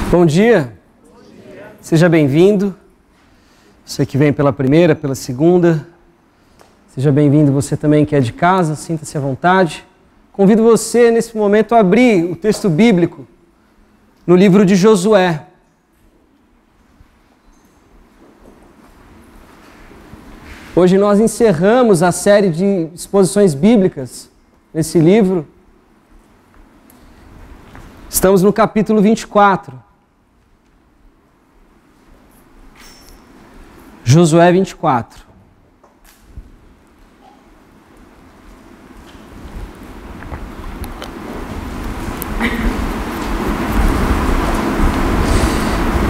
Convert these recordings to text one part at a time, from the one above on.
Bom dia, seja bem-vindo, você que vem pela primeira, pela segunda, seja bem-vindo você também que é de casa, sinta-se à vontade. Convido você nesse momento a abrir o texto bíblico no livro de Josué. Hoje nós encerramos a série de exposições bíblicas nesse livro. Estamos no capítulo 24. Josué 24.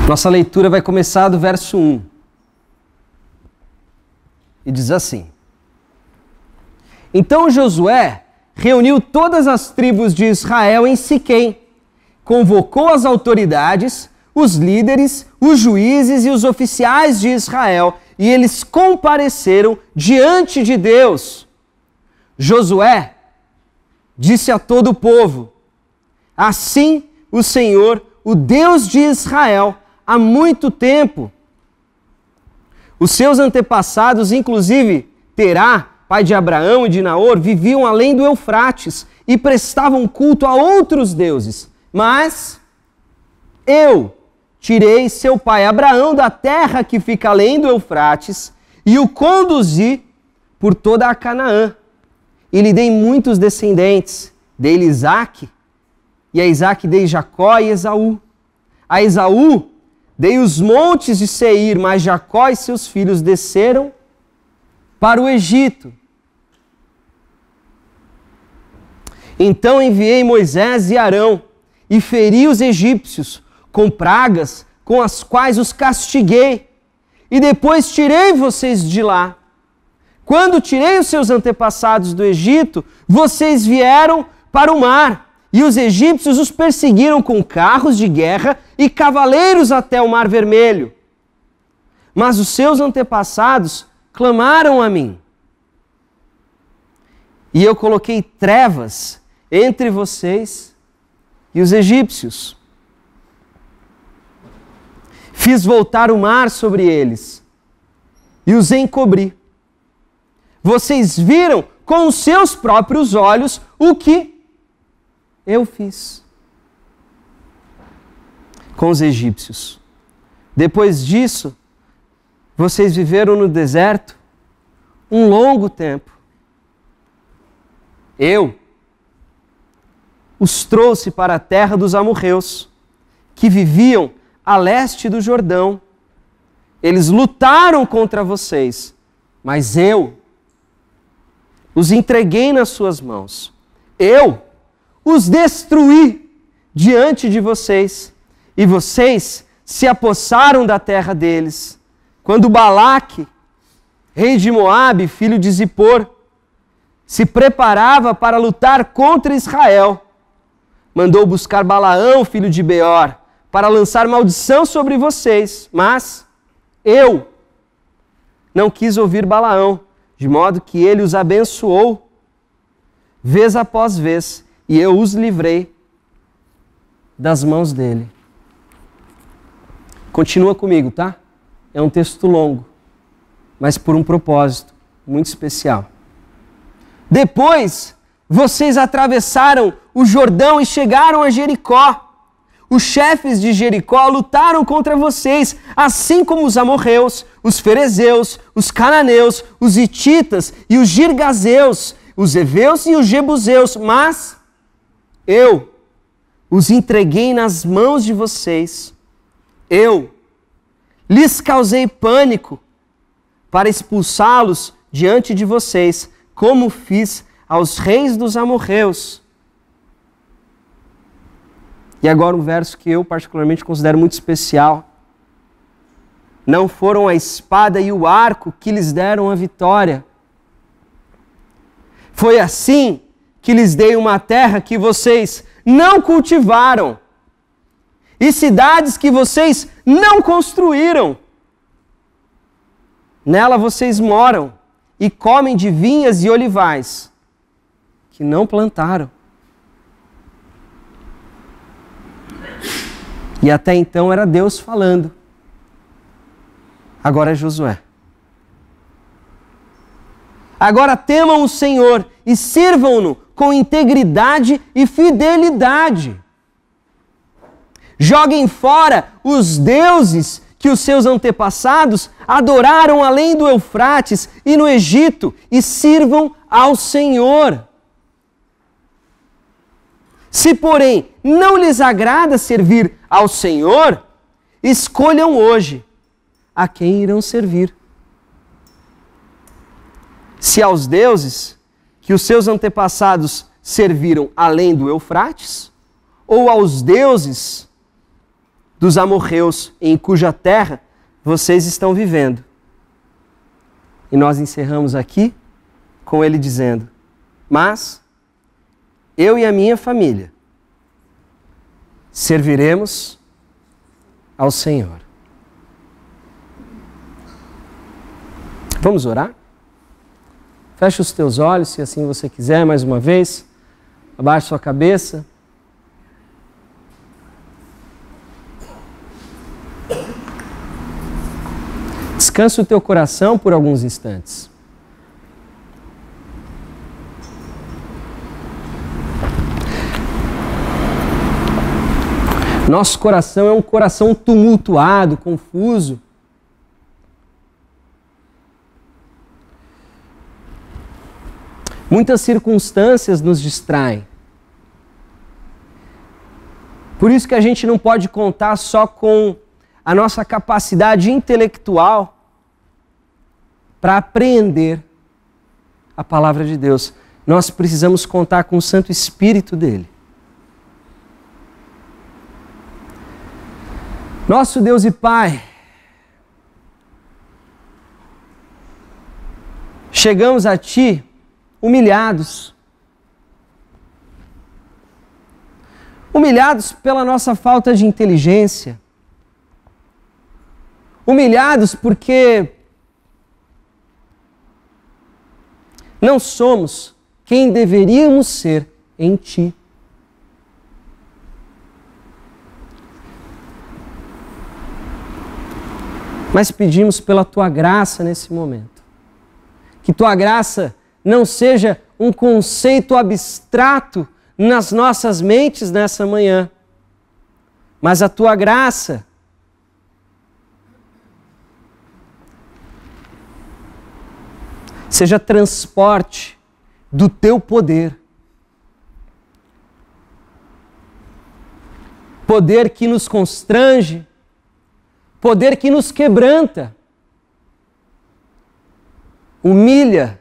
Nossa leitura vai começar do verso 1. E diz assim: Então Josué reuniu todas as tribos de Israel em Siquém, convocou as autoridades, os líderes, os juízes e os oficiais de Israel, e eles compareceram diante de Deus. Josué disse a todo o povo: Assim o Senhor, o Deus de Israel, há muito tempo. Os seus antepassados, inclusive Terá, pai de Abraão e de Naor, viviam além do Eufrates e prestavam culto a outros deuses. Mas eu tirei seu pai Abraão da terra que fica além do Eufrates e o conduzi por toda a Canaã. E lhe dei muitos descendentes. Dei-lhe Isaque, e a Isaque dei Jacó e Esaú. A Esaú dei os montes de Seir, mas Jacó e seus filhos desceram para o Egito. Então enviei Moisés e Arão e feri os egípcios com pragas com as quais os castiguei, e depois tirei vocês de lá. Quando tirei os seus antepassados do Egito, vocês vieram para o mar, e os egípcios os perseguiram com carros de guerra e cavaleiros até o Mar Vermelho. Mas os seus antepassados clamaram a mim, e eu coloquei trevas entre vocês e os egípcios. Fiz voltar o mar sobre eles e os encobri. Vocês viram com os seus próprios olhos o que eu fiz com os egípcios. Depois disso, vocês viveram no deserto um longo tempo. Eu os trouxe para a terra dos amorreus, que viviam a leste do Jordão. Eles lutaram contra vocês, mas eu os entreguei nas suas mãos. Eu os destruí diante de vocês, e vocês se apossaram da terra deles. Quando Balaque, rei de Moabe, filho de Zippor, se preparava para lutar contra Israel, mandou buscar Balaão, filho de Beor, para lançar maldição sobre vocês. Mas eu não quis ouvir Balaão, de modo que ele os abençoou vez após vez, e eu os livrei das mãos dele. Continua comigo, tá? É um texto longo, mas por um propósito muito especial. Depois, vocês atravessaram o Jordão e chegaram a Jericó. Os chefes de Jericó lutaram contra vocês, assim como os amorreus, os ferezeus, os cananeus, os hititas e os girgazeus, os heveus e os jebuseus, mas eu os entreguei nas mãos de vocês. Eu lhes causei pânico para expulsá-los diante de vocês, como fiz aos reis dos amorreus. E agora um verso que eu particularmente considero muito especial. Não foram a espada e o arco que lhes deram a vitória. Foi assim que lhes dei uma terra que vocês não cultivaram, e cidades que vocês não construíram. Nela vocês moram e comem de vinhas e olivais que não plantaram. E até então era Deus falando. Agora é Josué. Agora temam o Senhor e sirvam-no com integridade e fidelidade. Joguem fora os deuses que os seus antepassados adoraram além do Eufrates e no Egito e sirvam ao Senhor. Se, porém, não lhes agrada servir ao Senhor, escolham hoje a quem irão servir. Se aos deuses que os seus antepassados serviram além do Eufrates, ou aos deuses dos amorreus em cuja terra vocês estão vivendo. E nós encerramos aqui com ele dizendo: mas eu e a minha família serviremos ao Senhor. Vamos orar? Feche os teus olhos, se assim você quiser, mais uma vez. Abaixe sua cabeça. Descansa o teu coração por alguns instantes. Nosso coração é um coração tumultuado, confuso. Muitas circunstâncias nos distraem. Por isso que a gente não pode contar só com a nossa capacidade intelectual para apreender a palavra de Deus. Nós precisamos contar com o Santo Espírito dele. Nosso Deus e Pai, chegamos a Ti humilhados. Humilhados pela nossa falta de inteligência. Humilhados porque não somos quem deveríamos ser em Ti. Mas pedimos pela Tua graça nesse momento. Que Tua graça não seja um conceito abstrato nas nossas mentes nessa manhã, mas a Tua graça seja transporte do Teu poder. Poder que nos constrange, poder que nos quebranta, humilha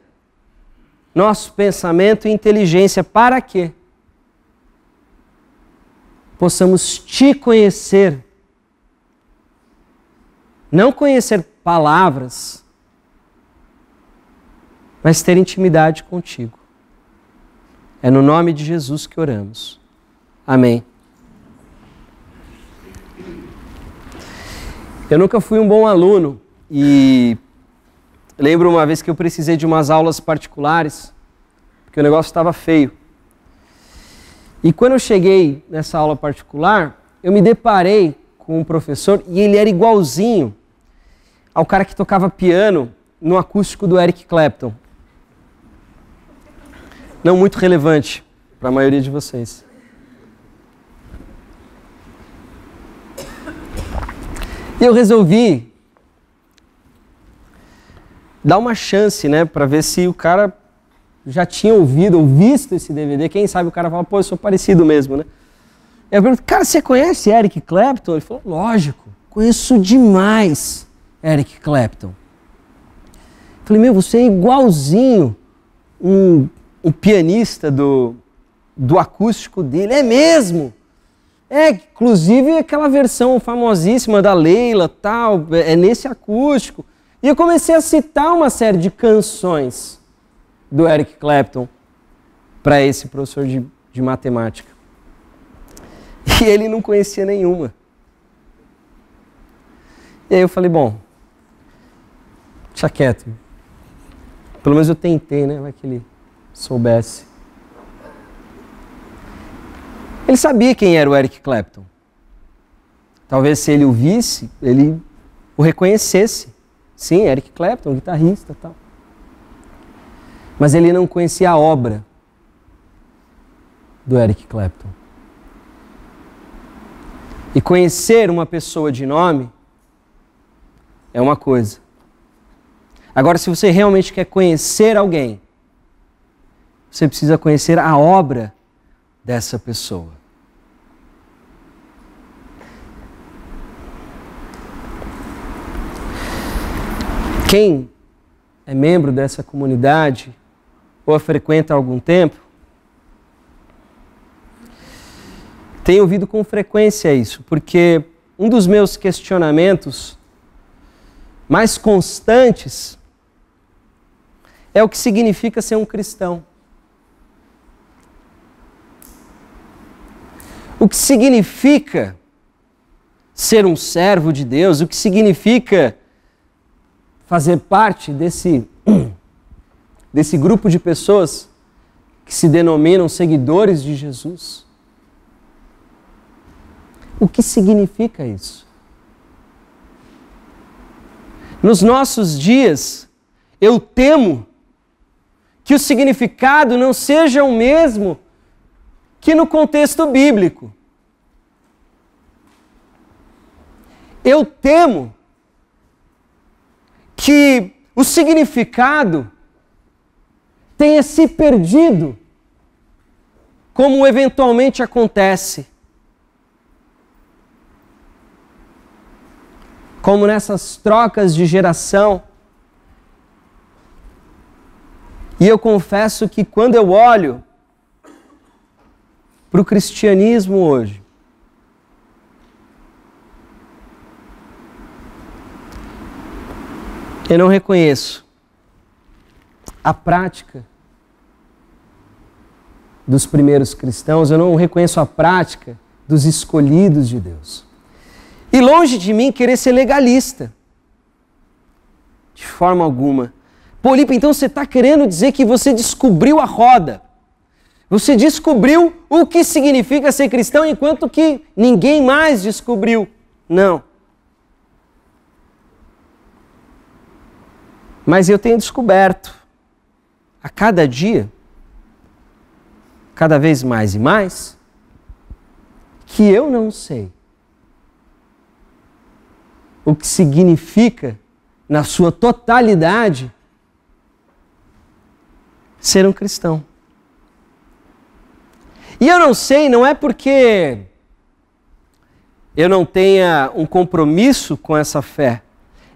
nosso pensamento e inteligência para que possamos Te conhecer. Não conhecer palavras, mas ter intimidade contigo. É no nome de Jesus que oramos. Amém. Eu nunca fui um bom aluno e lembro uma vez que eu precisei de umas aulas particulares, porque o negócio estava feio. E quando eu cheguei nessa aula particular, eu me deparei com um professor e ele era igualzinho ao cara que tocava piano no acústico do Eric Clapton. Não muito relevante para a maioria de vocês. E eu resolvi dar uma chance, né, para ver se o cara já tinha ouvido ou visto esse DVD. Quem sabe o cara fala, pô, eu sou parecido mesmo, né? Eu pergunto, cara, você conhece Eric Clapton? Ele falou, lógico, conheço demais Eric Clapton. Eu falei, meu, você é igualzinho um pianista do acústico dele. É mesmo? É, inclusive aquela versão famosíssima da Leila, tal, é nesse acústico. E eu comecei a citar uma série de canções do Eric Clapton para esse professor de matemática. E ele não conhecia nenhuma. E aí eu falei, bom, deixa quieto. Pelo menos eu tentei, né? Vai que ele soubesse. Ele sabia quem era o Eric Clapton. Talvez se ele o visse, ele o reconhecesse. Sim, Eric Clapton, guitarrista e tal. Mas ele não conhecia a obra do Eric Clapton. E conhecer uma pessoa de nome é uma coisa. Agora, se você realmente quer conhecer alguém, você precisa conhecer a obra dessa pessoa. Quem é membro dessa comunidade ou a frequenta há algum tempo, tem ouvido com frequência isso, porque um dos meus questionamentos mais constantes é o que significa ser um cristão. O que significa ser um servo de Deus, o que significa fazer parte desse grupo de pessoas que se denominam seguidores de Jesus. O que significa isso? Nos nossos dias, eu temo que o significado não seja o mesmo que no contexto bíblico. Eu temo que o significado tenha se perdido, como eventualmente acontece. Como nessas trocas de geração. E eu confesso que quando eu olho para o cristianismo hoje, eu não reconheço a prática dos primeiros cristãos, eu não reconheço a prática dos escolhidos de Deus. E longe de mim querer ser legalista, de forma alguma. Pô, Lipa, então você está querendo dizer que você descobriu a roda. Você descobriu o que significa ser cristão, enquanto que ninguém mais descobriu. Não. Mas eu tenho descoberto, a cada dia, cada vez mais e mais, que eu não sei o que significa, na sua totalidade, ser um cristão. E eu não sei, não é porque eu não tenha um compromisso com essa fé.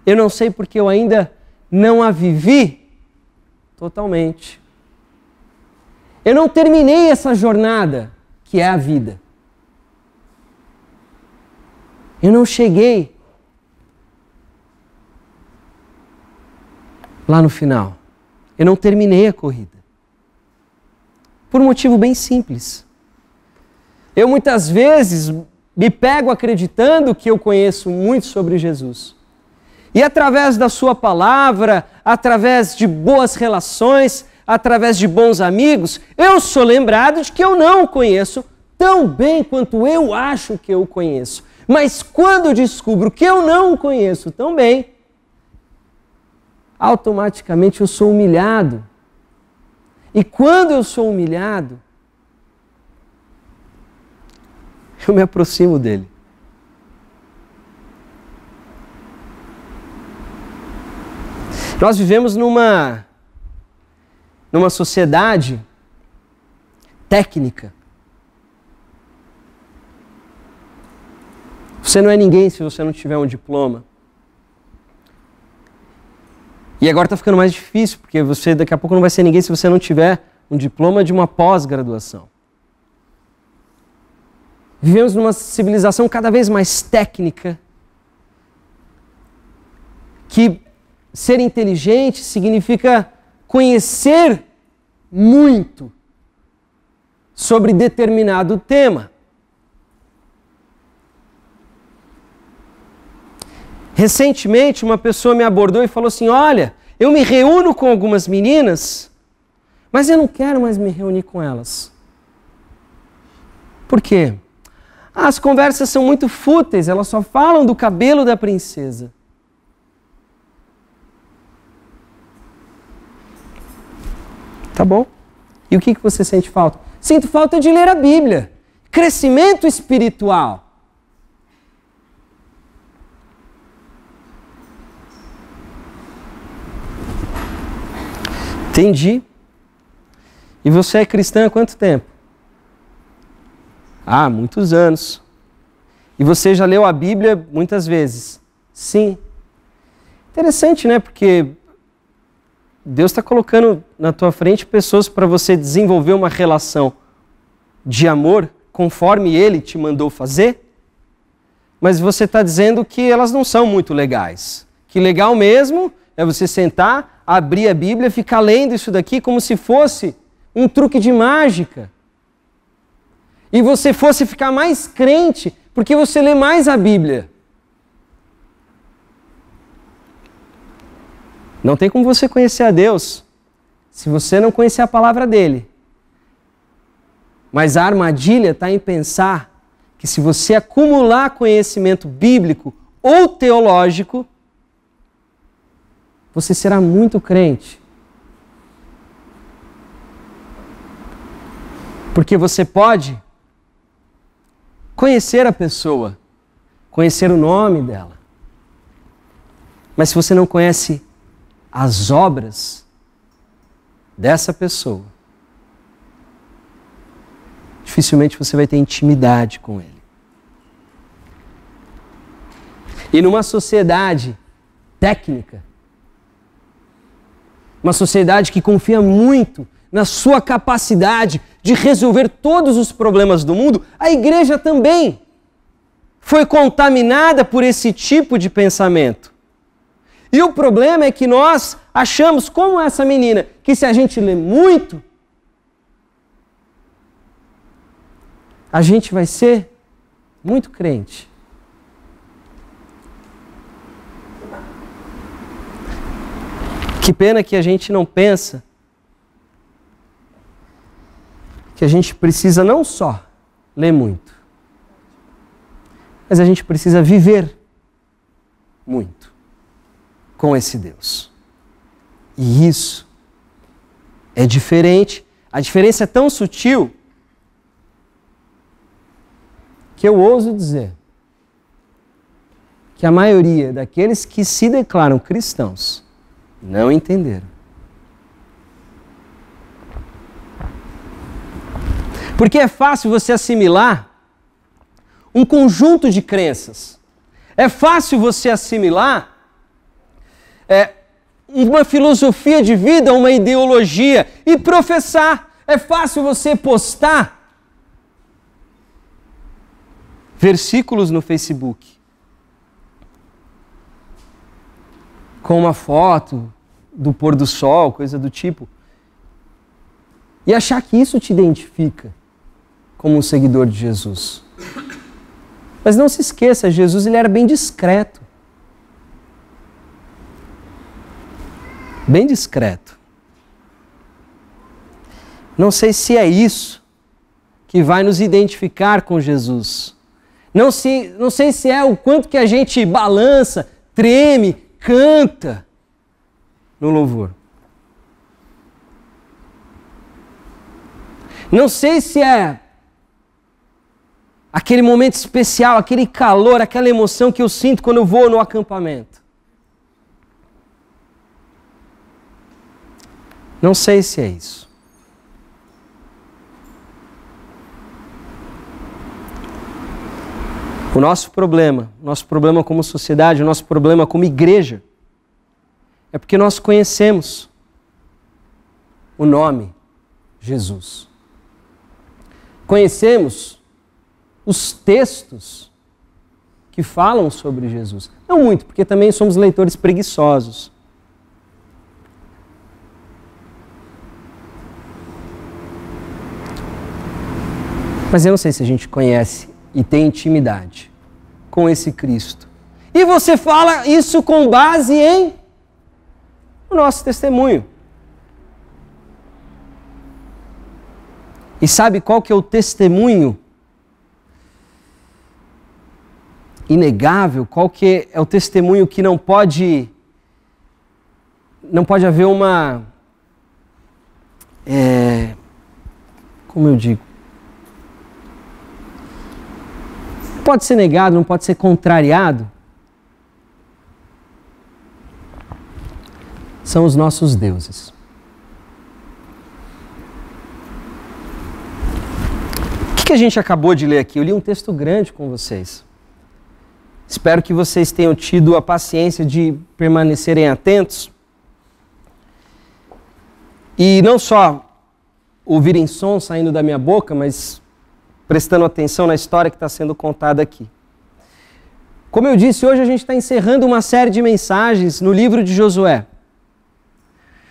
Eu não sei porque eu ainda não a vivi totalmente. Eu não terminei essa jornada, que é a vida. Eu não cheguei lá no final. Eu não terminei a corrida. Por um motivo bem simples. Eu muitas vezes me pego acreditando que eu conheço muito sobre Jesus. E através da sua palavra, através de boas relações, através de bons amigos, eu sou lembrado de que eu não o conheço tão bem quanto eu acho que eu o conheço. Mas quando eu descubro que eu não o conheço tão bem, automaticamente eu sou humilhado. E quando eu sou humilhado, eu me aproximo dele. Nós vivemos numa sociedade técnica. Você não é ninguém se você não tiver um diploma. E agora está ficando mais difícil, porque você daqui a pouco não vai ser ninguém se você não tiver um diploma de uma pós-graduação. Vivemos numa civilização cada vez mais técnica, que ser inteligente significa conhecer muito sobre determinado tema. Recentemente, uma pessoa me abordou e falou assim: olha, eu me reúno com algumas meninas, mas eu não quero mais me reunir com elas. Por quê? As conversas são muito fúteis, elas só falam do cabelo da princesa. Tá bom? E o que você sente falta? Sinto falta de ler a Bíblia. Crescimento espiritual. Entendi. E você é cristã há quanto tempo? Ah, muitos anos. E você já leu a Bíblia muitas vezes? Sim. Interessante, né? Porque Deus está colocando na tua frente pessoas para você desenvolver uma relação de amor conforme Ele te mandou fazer, mas você está dizendo que elas não são muito legais. Que legal mesmo é você sentar, abrir a Bíblia, ficar lendo isso daqui como se fosse um truque de mágica. E você fosse ficar mais crente porque você lê mais a Bíblia. Não tem como você conhecer a Deus se você não conhecer a palavra dele. Mas a armadilha está em pensar que se você acumular conhecimento bíblico ou teológico, você será muito crente. Porque você pode conhecer a pessoa, conhecer o nome dela. Mas se você não conhece as obras dessa pessoa, dificilmente você vai ter intimidade com ele. E numa sociedade técnica, uma sociedade que confia muito na sua capacidade de resolver todos os problemas do mundo, a igreja também foi contaminada por esse tipo de pensamento. E o problema é que nós achamos, como essa menina, que se a gente lê muito, a gente vai ser muito crente. Que pena que a gente não pensa que a gente precisa não só ler muito, mas a gente precisa viver muito com esse Deus. E isso é diferente. A diferença é tão sutil que eu ouso dizer que a maioria daqueles que se declaram cristãos não entenderam. Porque é fácil você assimilar um conjunto de crenças. É fácil você assimilar uma filosofia de vida, uma ideologia e professar. É fácil você postar versículos no Facebook com uma foto do pôr do sol, coisa do tipo, e achar que isso te identifica como um seguidor de Jesus. Mas não se esqueça, Jesus ele era bem discreto. Bem discreto. Não sei se é isso que vai nos identificar com Jesus. Não sei se é o quanto que a gente balança, treme, canta no louvor. Não sei se é aquele momento especial, aquele calor, aquela emoção que eu sinto quando eu vou no acampamento. Não sei se é isso. O nosso problema como sociedade, o nosso problema como igreja, é porque nós conhecemos o nome Jesus. Conhecemos os textos que falam sobre Jesus. Não muito, porque também somos leitores preguiçosos. Mas eu não sei se a gente conhece e tem intimidade com esse Cristo. E você fala isso com base em o nosso testemunho. E sabe qual que é o testemunho inegável, qual que é o testemunho que não pode haver uma, como eu digo, não pode ser negado, não pode ser contrariado, são os nossos deuses. O que a gente acabou de ler aqui? Eu li um texto grande com vocês. Espero que vocês tenham tido a paciência de permanecerem atentos e não só ouvirem som saindo da minha boca, mas prestando atenção na história que está sendo contada aqui. Como eu disse, hoje a gente está encerrando uma série de mensagens no livro de Josué.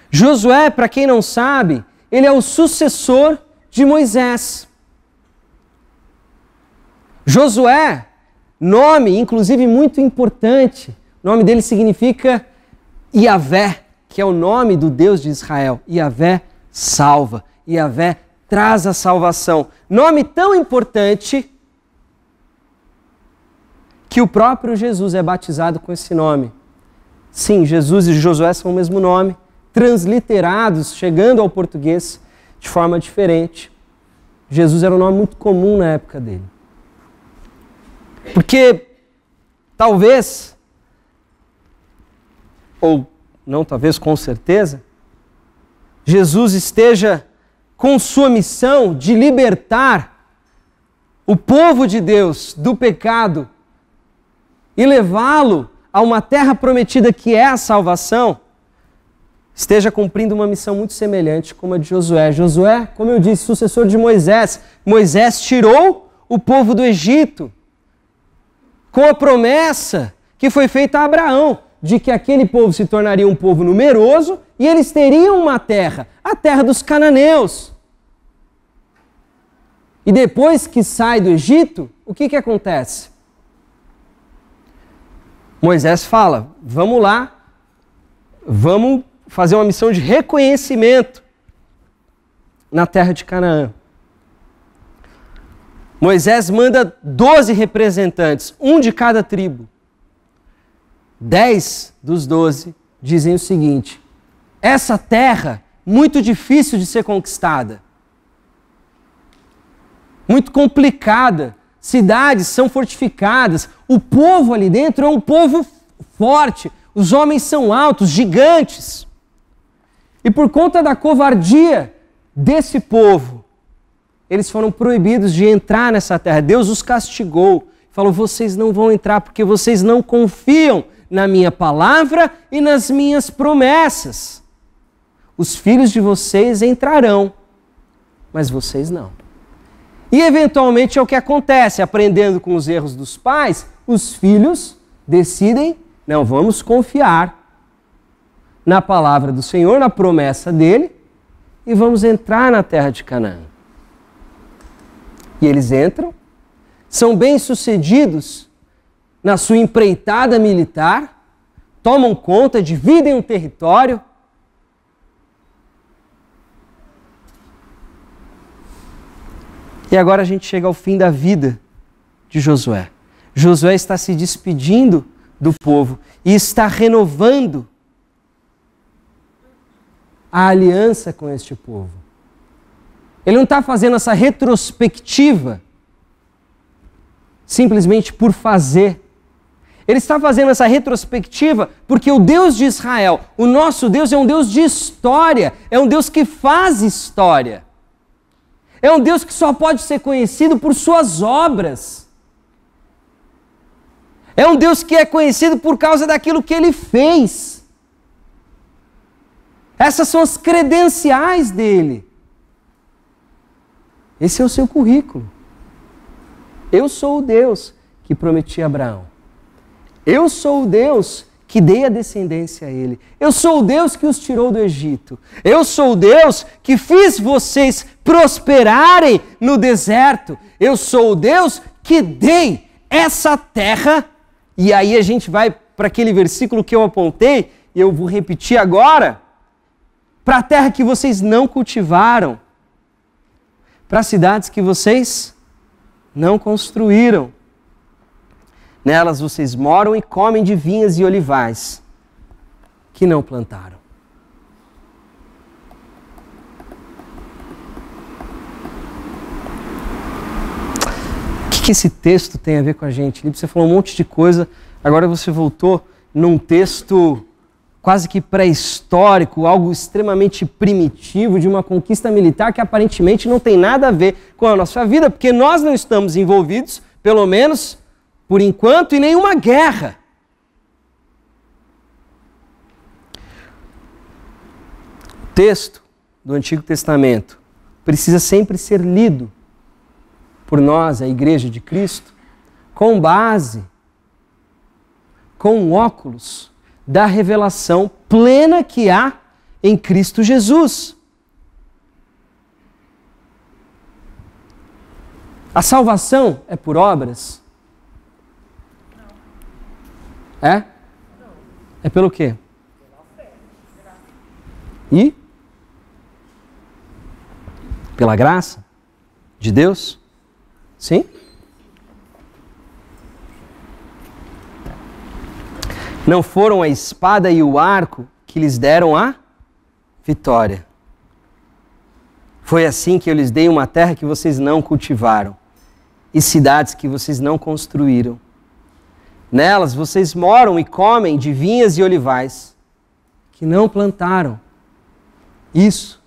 Josué, para quem não sabe, ele é o sucessor de Moisés. Josué, nome inclusive muito importante, o nome dele significa Iavé, que é o nome do Deus de Israel. Iavé salva, Iavé traz a salvação. Nome tão importante que o próprio Jesus é batizado com esse nome. Sim, Jesus e Josué são o mesmo nome, transliterados, chegando ao português de forma diferente. Jesus era um nome muito comum na época dele. Porque talvez, ou não talvez, com certeza, Jesus esteja com sua missão de libertar o povo de Deus do pecado e levá-lo a uma terra prometida que é a salvação, esteja cumprindo uma missão muito semelhante como a de Josué. Josué, como eu disse, sucessor de Moisés. Moisés tirou o povo do Egito com a promessa que foi feita a Abraão, de que aquele povo se tornaria um povo numeroso e eles teriam uma terra, a terra dos cananeus. E depois que sai do Egito, o que acontece? Moisés fala, vamos lá, vamos fazer uma missão de reconhecimento na terra de Canaã. Moisés manda 12 representantes, um de cada tribo. 10 dos 12 dizem o seguinte: essa terra, muito difícil de ser conquistada, muito complicada, cidades são fortificadas, o povo ali dentro é um povo forte, os homens são altos, gigantes. E por conta da covardia desse povo, eles foram proibidos de entrar nessa terra. Deus os castigou. Falou, vocês não vão entrar porque vocês não confiam na minha palavra e nas minhas promessas. Os filhos de vocês entrarão, mas vocês não. E eventualmente é o que acontece. Aprendendo com os erros dos pais, os filhos decidem, não, vamos confiar na palavra do Senhor, na promessa dele, e vamos entrar na terra de Canaã. E eles entram, são bem-sucedidos na sua empreitada militar, tomam conta, dividem o território. E agora a gente chega ao fim da vida de Josué. Josué está se despedindo do povo e está renovando a aliança com este povo. Ele não está fazendo essa retrospectiva simplesmente por fazer. Ele está fazendo essa retrospectiva porque o Deus de Israel, o nosso Deus, é um Deus de história, é um Deus que faz história. É um Deus que só pode ser conhecido por suas obras. É um Deus que é conhecido por causa daquilo que ele fez. Essas são as credenciais dele. Esse é o seu currículo. Eu sou o Deus que prometi a Abraão. Eu sou o Deus que dei a descendência a ele. Eu sou o Deus que os tirou do Egito. Eu sou o Deus que fiz vocês prosperarem no deserto. Eu sou o Deus que dei essa terra. E aí a gente vai para aquele versículo que eu apontei, e eu vou repetir agora, para a terra que vocês não cultivaram, para cidades que vocês não construíram. Nelas vocês moram e comem de vinhas e olivais que não plantaram. O que esse texto tem a ver com a gente? Você falou um monte de coisa, agora você voltou num texto quase que pré-histórico, algo extremamente primitivo de uma conquista militar que aparentemente não tem nada a ver com a nossa vida, porque nós não estamos envolvidos, pelo menos por enquanto, em nenhuma guerra. O texto do Antigo Testamento precisa sempre ser lido por nós, a Igreja de Cristo, com base, com óculos da revelação plena que há em Cristo Jesus. A salvação é por obras? Não. É? Não. É pelo quê? Pela fé. E? Pela graça de Deus? Sim? Não foram a espada e o arco que lhes deram a vitória. Foi assim que eu lhes dei uma terra que vocês não cultivaram e cidades que vocês não construíram. Nelas vocês moram e comem de vinhas e olivais que não plantaram. Isso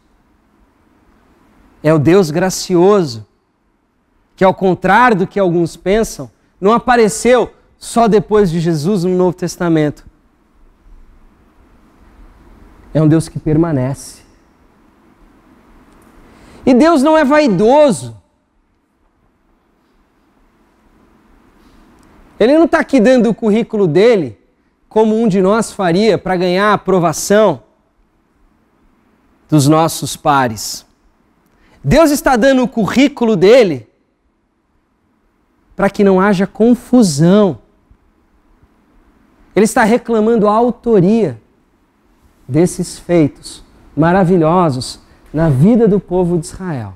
é o Deus gracioso, que ao contrário do que alguns pensam, não apareceu só depois de Jesus no Novo Testamento. É um Deus que permanece. E Deus não é vaidoso. Ele não está aqui dando o currículo dele, como um de nós faria para ganhar a aprovação dos nossos pares. Deus está dando o currículo dele para que não haja confusão. Ele está reclamando a autoria desses feitos maravilhosos na vida do povo de Israel.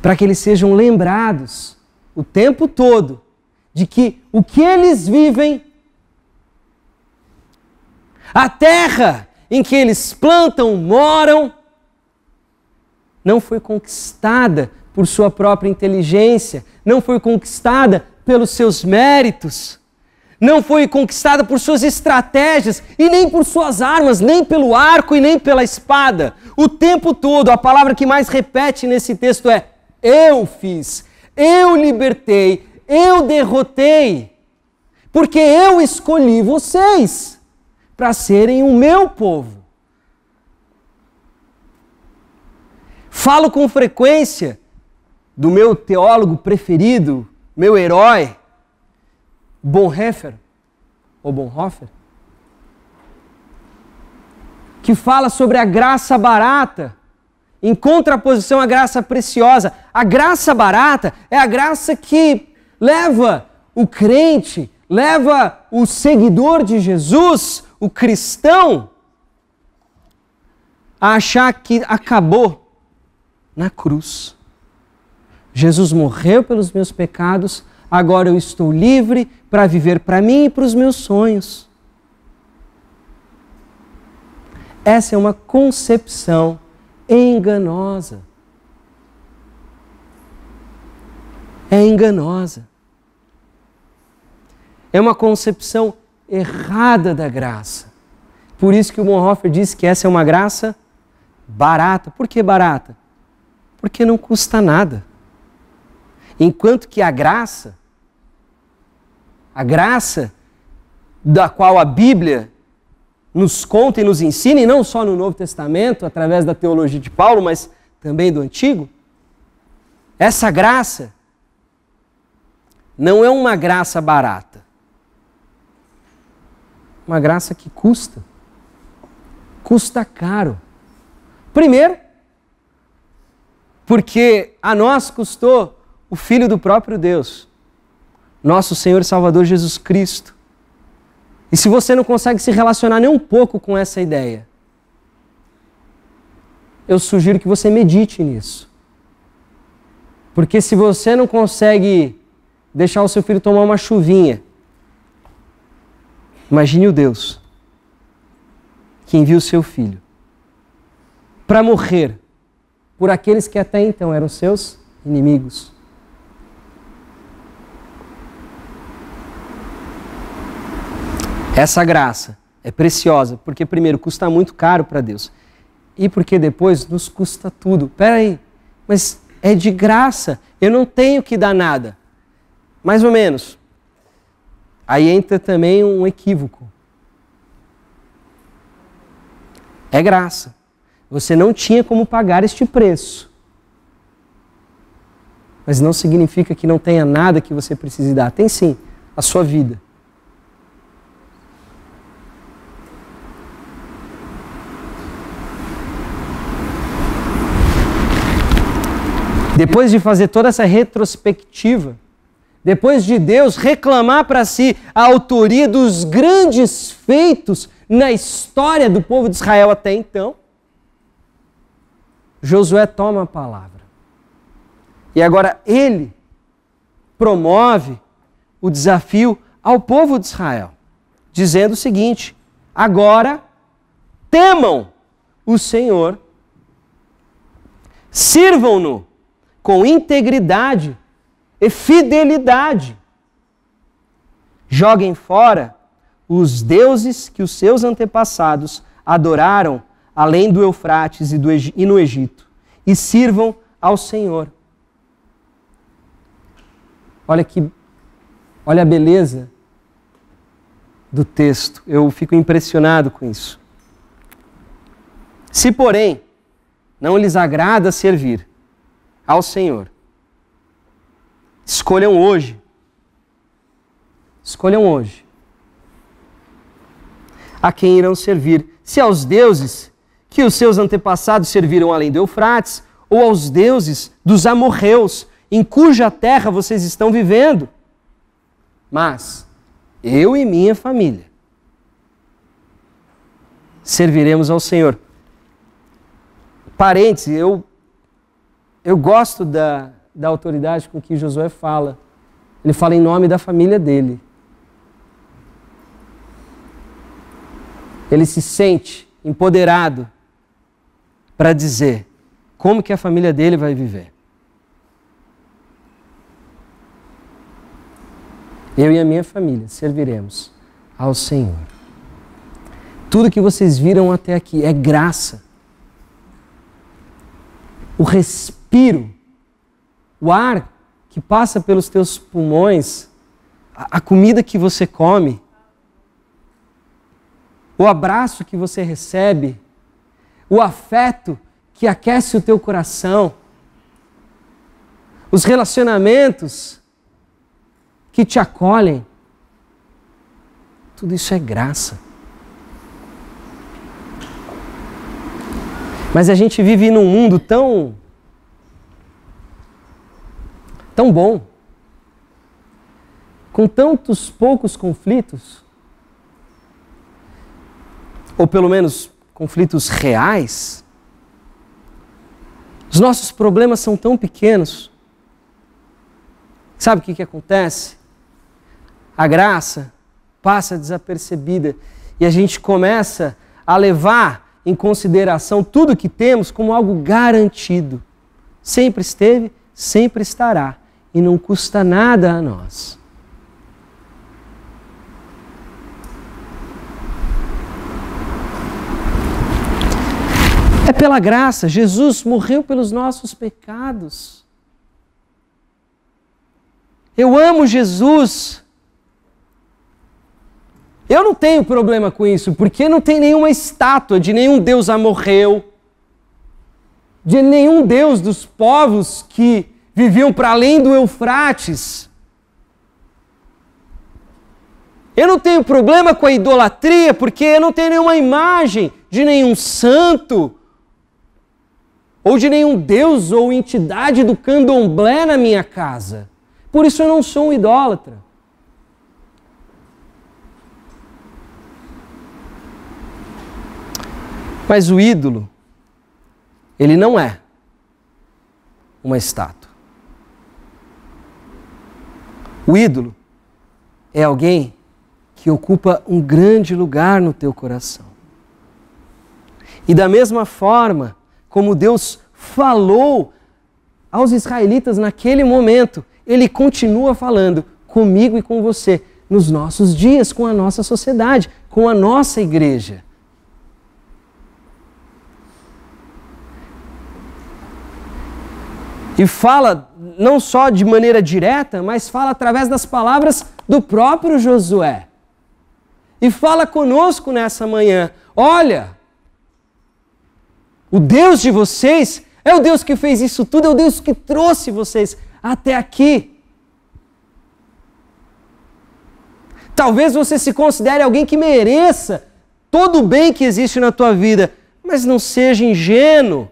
Para que eles sejam lembrados o tempo todo de que o que eles vivem, a terra em que eles plantam, moram, não foi conquistada por sua própria inteligência, não foi conquistada pelos seus méritos, não foi conquistada por suas estratégias e nem por suas armas, nem pelo arco e nem pela espada. O tempo todo, a palavra que mais repete nesse texto é: eu fiz, eu libertei, eu derrotei, porque eu escolhi vocês para serem o meu povo. Falo com frequência do meu teólogo preferido, meu herói, Bonhoeffer, ou Bonhoeffer, que fala sobre a graça barata, em contraposição à graça preciosa. A graça barata é a graça que leva o crente, leva o seguidor de Jesus, o cristão, a achar que acabou na cruz. Jesus morreu pelos meus pecados, agora eu estou livre para viver para mim e para os meus sonhos. Essa é uma concepção enganosa. É enganosa. É uma concepção errada da graça. Por isso que o Bonhoeffer diz que essa é uma graça barata. Por que barata? Porque não custa nada. Enquanto que a graça da qual a Bíblia nos conta e nos ensina, e não só no Novo Testamento, através da teologia de Paulo, mas também do Antigo, essa graça não é uma graça barata. Uma graça que custa. Custa caro. Primeiro, porque a nós custou o Filho do próprio Deus, nosso Senhor e Salvador Jesus Cristo. E se você não consegue se relacionar nem um pouco com essa ideia, eu sugiro que você medite nisso. Porque se você não consegue deixar o seu filho tomar uma chuvinha. Imagine o Deus que envia o seu filho para morrer por aqueles que até então eram seus inimigos. Essa graça é preciosa, porque primeiro custa muito caro para Deus e porque depois nos custa tudo. Espera aí, mas é de graça, eu não tenho que dar nada. Mais ou menos. Aí entra também um equívoco. É graça. Você não tinha como pagar este preço. Mas não significa que não tenha nada que você precise dar. Tem sim, a sua vida. Depois de fazer toda essa retrospectiva, depois de Deus reclamar para si a autoria dos grandes feitos na história do povo de Israel até então, Josué toma a palavra. E agora ele promove o desafio ao povo de Israel, dizendo o seguinte: agora temam o Senhor, sirvam-no com integridade e fidelidade. Joguem fora os deuses que os seus antepassados adoraram além do Eufrates e no Egito, e sirvam ao Senhor. Olha a beleza do texto. Eu fico impressionado com isso. Se, porém, não lhes agrada servir ao Senhor, escolham hoje a quem irão servir, se aos deuses que os seus antepassados serviram além do Eufrates, ou aos deuses dos amorreus, em cuja terra vocês estão vivendo. Mas eu e minha família serviremos ao Senhor. Parêntese, eu gosto da autoridade com que Josué fala. Ele fala em nome da família dele. Ele se sente empoderado para dizer como que a família dele vai viver. Eu e a minha família serviremos ao Senhor. Tudo que vocês viram até aqui é graça. O respiro, o ar que passa pelos teus pulmões, a comida que você come, o abraço que você recebe, o afeto que aquece o teu coração, os relacionamentos que te acolhem, tudo isso é graça. Mas a gente vive num mundo tão bom, com tantos poucos conflitos, ou pelo menos conflitos reais. Os nossos problemas são tão pequenos. Sabe o que acontece? A graça passa desapercebida e a gente começa a levar em consideração tudo que temos como algo garantido. Sempre esteve, sempre estará e não custa nada a nós. É pela graça, Jesus morreu pelos nossos pecados. Eu amo Jesus. Eu não tenho problema com isso, porque não tem nenhuma estátua de nenhum Deus amorreu, de nenhum Deus dos povos que viviam para além do Eufrates. Eu não tenho problema com a idolatria, porque eu não tenho nenhuma imagem de nenhum santo, ou de nenhum Deus ou entidade do candomblé na minha casa. Por isso eu não sou um idólatra. Mas o ídolo, ele não é uma estátua. O ídolo é alguém que ocupa um grande lugar no teu coração. E da mesma forma como Deus falou aos israelitas naquele momento, Ele continua falando comigo e com você nos nossos dias, com a nossa sociedade, com a nossa igreja. E fala não só de maneira direta, mas fala através das palavras do próprio Josué. E fala conosco nessa manhã: olha, o Deus de vocês é o Deus que fez isso tudo, é o Deus que trouxe vocês até aqui. Talvez você se considere alguém que mereça todo o bem que existe na tua vida, mas não seja ingênuo.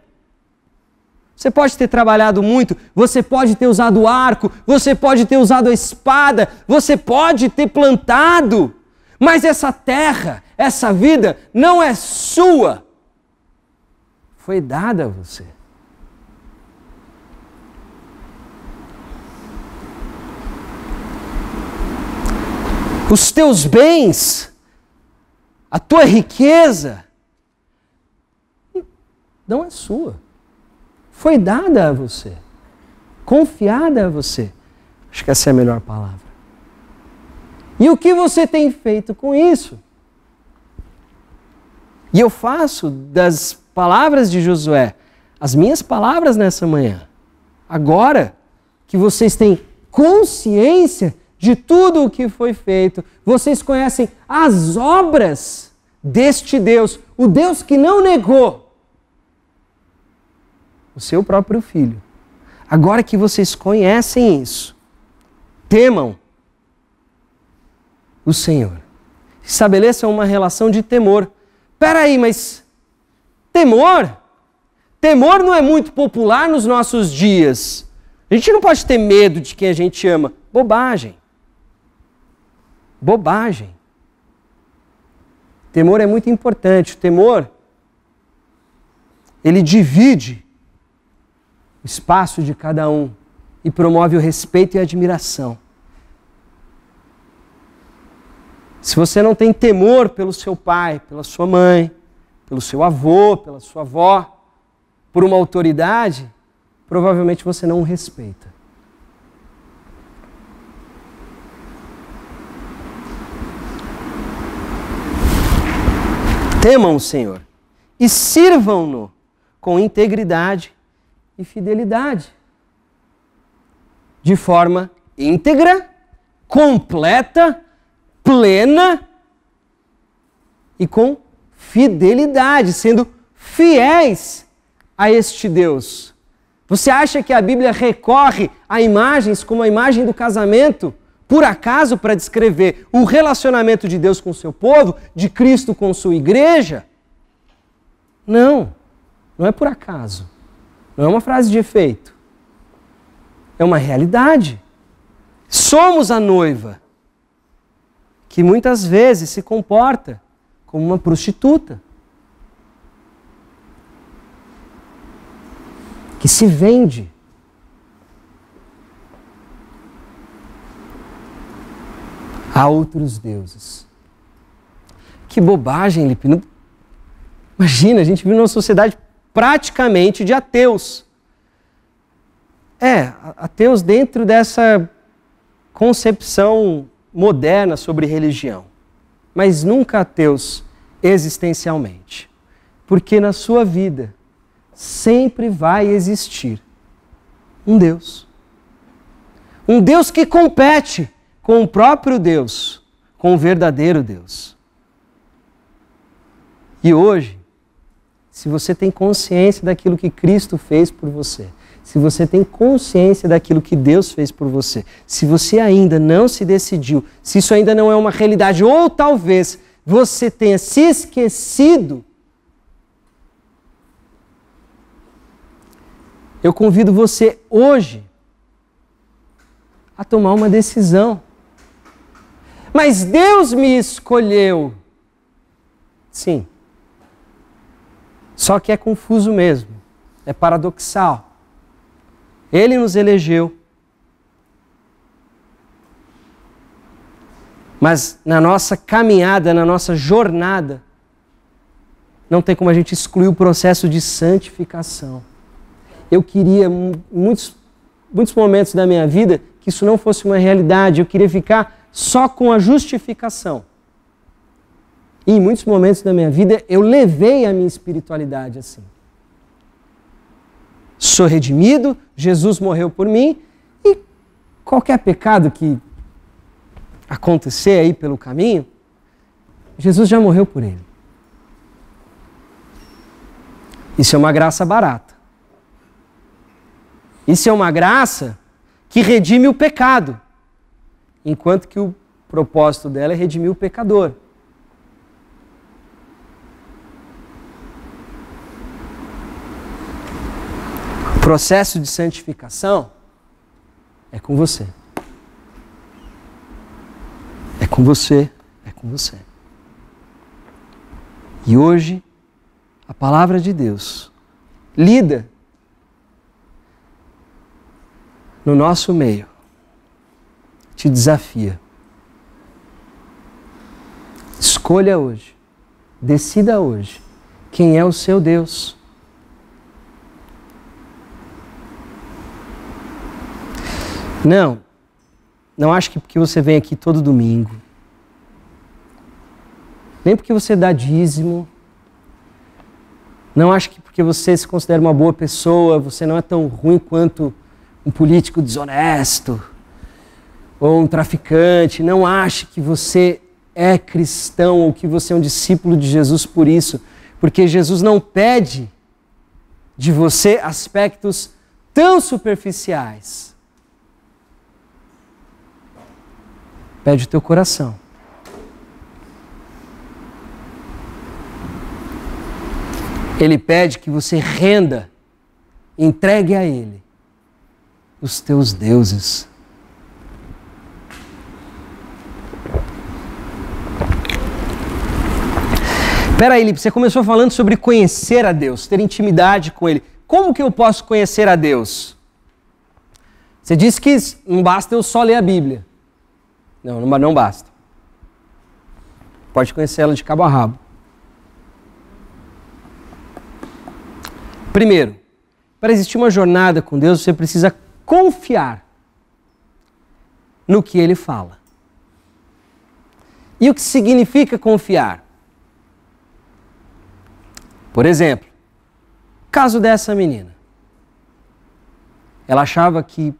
Você pode ter trabalhado muito, você pode ter usado o arco, você pode ter usado a espada, você pode ter plantado, mas essa terra, essa vida não é sua. Foi dada a você. Os teus bens, a tua riqueza, não é sua. Foi dada a você, confiada a você. Acho que essa é a melhor palavra. E o que você tem feito com isso? E eu faço das palavras de Josué as minhas palavras nessa manhã. Agora que vocês têm consciência de tudo o que foi feito, vocês conhecem as obras deste Deus, o Deus que não negou o seu próprio filho. Agora que vocês conhecem isso, temam o Senhor. Estabeleçam uma relação de temor. Peraí, mas temor? Temor não é muito popular nos nossos dias. A gente não pode ter medo de quem a gente ama. Bobagem. Bobagem. Temor é muito importante. O temor, ele divide o espaço de cada um e promove o respeito e a admiração. Se você não tem temor pelo seu pai, pela sua mãe, pelo seu avô, pela sua avó, por uma autoridade, provavelmente você não o respeita. Temam o Senhor e sirvam-no com integridade e fidelidade, de forma íntegra, completa, plena e com fidelidade, sendo fiéis a este Deus. Você acha que a Bíblia recorre a imagens como a imagem do casamento, por acaso para descrever o relacionamento de Deus com o seu povo, de Cristo com sua igreja? Não, não é por acaso. Não é uma frase de efeito. É uma realidade. Somos a noiva, que muitas vezes se comporta como uma prostituta, que se vende. A outros deuses. Que bobagem, Lipe. Imagina, a gente vive numa sociedade praticamente de ateus. Ateus dentro dessa concepção moderna sobre religião. Mas nunca ateus existencialmente. Porque na sua vida sempre vai existir um Deus. Um Deus que compete com o próprio Deus, com o verdadeiro Deus. E hoje, se você tem consciência daquilo que Cristo fez por você, se você tem consciência daquilo que Deus fez por você, se você ainda não se decidiu, se isso ainda não é uma realidade, ou talvez você tenha se esquecido, eu convido você hoje a tomar uma decisão. Mas Deus me escolheu. Sim. Só que é confuso mesmo. É paradoxal. Ele nos elegeu. Mas na nossa caminhada, na nossa jornada, não tem como a gente excluir o processo de santificação. Eu queria, muitos momentos da minha vida, que isso não fosse uma realidade. Eu queria ficar só com a justificação. E em muitos momentos da minha vida, eu levei a minha espiritualidade assim. Sou redimido, Jesus morreu por mim, e qualquer pecado que acontecer aí pelo caminho, Jesus já morreu por ele. Isso é uma graça barata. Isso é uma graça que redime o pecado, enquanto que o propósito dela é redimir o pecador. O processo de santificação é com você. É com você, é com você. E hoje, a palavra de Deus lida no nosso meio, te desafia. Escolha hoje, decida hoje, quem é o seu Deus. Não acho que porque você vem aqui todo domingo, nem porque você dá dízimo, não acho que porque você se considera uma boa pessoa, você não é tão ruim quanto um político desonesto ou um traficante. Não ache que você é cristão ou que você é um discípulo de Jesus por isso, porque Jesus não pede de você aspectos tão superficiais. Pede o teu coração. Ele pede que você renda, entregue a Ele os teus deuses. Espera aí, você começou falando sobre conhecer a Deus, ter intimidade com Ele. Como que eu posso conhecer a Deus? Você disse que não basta eu só ler a Bíblia. Não basta. Pode conhecer ela de cabo a rabo. Primeiro, para existir uma jornada com Deus, você precisa confiar no que Ele fala. E o que significa confiar? Por exemplo, caso dessa menina. Ela achava que